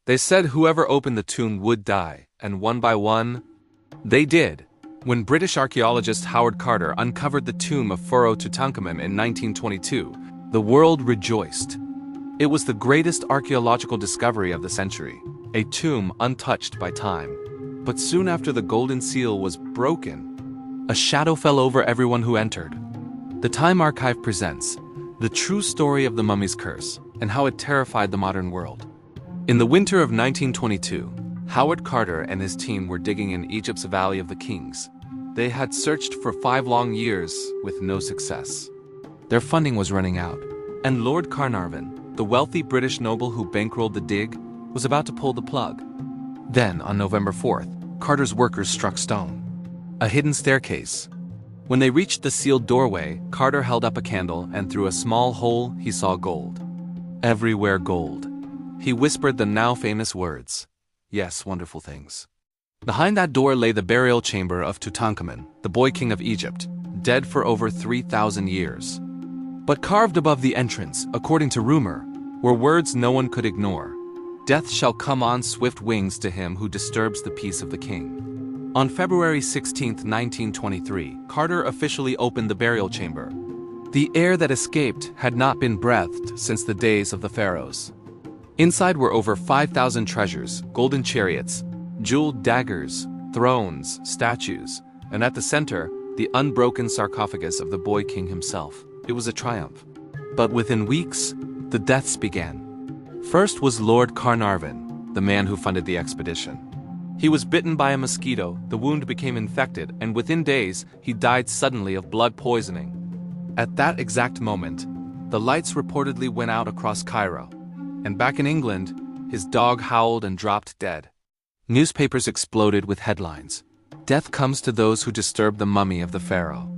They said whoever opened the tomb would die, and one by one, they did. When British archaeologist Howard Carter uncovered the tomb of Pharaoh Tutankhamun in 1922, the world rejoiced. It was the greatest archaeological discovery of the century, a tomb untouched by time. But soon after the golden seal was broken, a shadow fell over everyone who entered. The Time Archive presents the true story of the mummy's curse and how it terrified the modern world. In the winter of 1922, Howard Carter and his team were digging in Egypt's Valley of the Kings. They had searched for 5 long years with no success. Their funding was running out, and Lord Carnarvon, the wealthy British noble who bankrolled the dig, was about to pull the plug. Then, on November 4th, Carter's workers struck stone. A hidden staircase. When they reached the sealed doorway, Carter held up a candle, and through a small hole he saw gold. Everywhere gold. He whispered the now famous words, "Yes, wonderful things." Behind that door lay the burial chamber of Tutankhamun, the boy king of Egypt, dead for over 3,000 years. But carved above the entrance, according to rumor, were words no one could ignore. "Death shall come on swift wings to him who disturbs the peace of the king." On February 16, 1923, Carter officially opened the burial chamber. The air that escaped had not been breathed since the days of the pharaohs. Inside were over 5,000 treasures, golden chariots, jeweled daggers, thrones, statues, and at the center, the unbroken sarcophagus of the boy king himself. It was a triumph. But within weeks, the deaths began. First was Lord Carnarvon, the man who funded the expedition. He was bitten by a mosquito, the wound became infected, and within days, he died suddenly of blood poisoning. At that exact moment, the lights reportedly went out across Cairo, and back in England, his dog howled and dropped dead. Newspapers exploded with headlines. "Death comes to those who disturb the mummy of the pharaoh."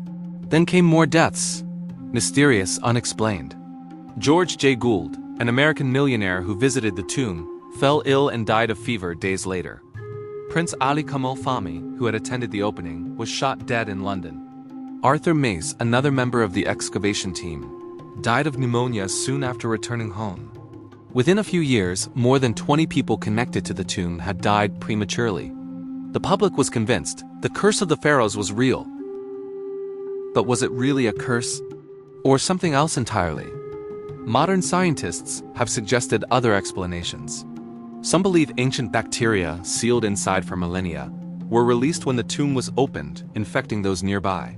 Then came more deaths, mysterious, unexplained. George J. Gould, an American millionaire who visited the tomb, fell ill and died of fever days later. Prince Ali Kamal Fahmy, who had attended the opening, was shot dead in London. Arthur Mace, another member of the excavation team, died of pneumonia soon after returning home. Within a few years, more than 20 people connected to the tomb had died prematurely. The public was convinced the curse of the pharaohs was real. But was it really a curse? Or something else entirely? Modern scientists have suggested other explanations. Some believe ancient bacteria, sealed inside for millennia, were released when the tomb was opened, infecting those nearby.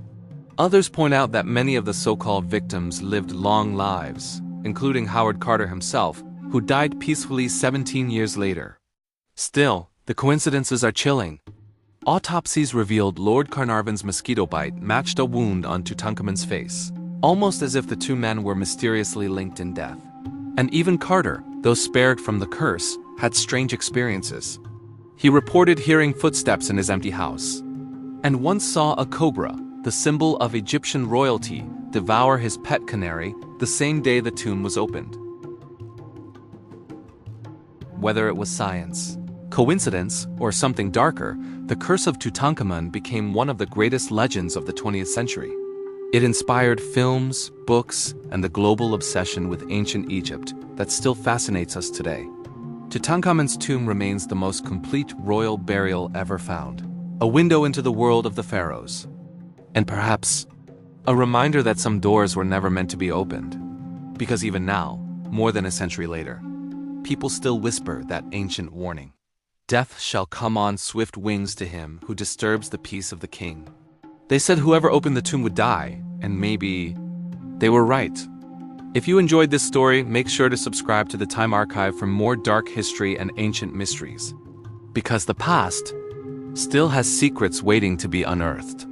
Others point out that many of the so-called victims lived long lives, including Howard Carter himself, who died peacefully 17 years later. Still, the coincidences are chilling. Autopsies revealed Lord Carnarvon's mosquito bite matched a wound on Tutankhamun's face, almost as if the two men were mysteriously linked in death. And even Carter, though spared from the curse, had strange experiences. He reported hearing footsteps in his empty house, and once saw a cobra, the symbol of Egyptian royalty, devour his pet canary the same day the tomb was opened. Whether it was science, coincidence, or something darker, the curse of Tutankhamun became one of the greatest legends of the 20th century. It inspired films, books, and the global obsession with ancient Egypt that still fascinates us today. Tutankhamun's tomb remains the most complete royal burial ever found, a window into the world of the pharaohs. And perhaps, a reminder that some doors were never meant to be opened. Because even now, more than a century later, people still whisper that ancient warning. "Death shall come on swift wings to him who disturbs the peace of the king." They said whoever opened the tomb would die, and maybe they were right. If you enjoyed this story, make sure to subscribe to the Time Archive for more dark history and ancient mysteries. Because the past still has secrets waiting to be unearthed.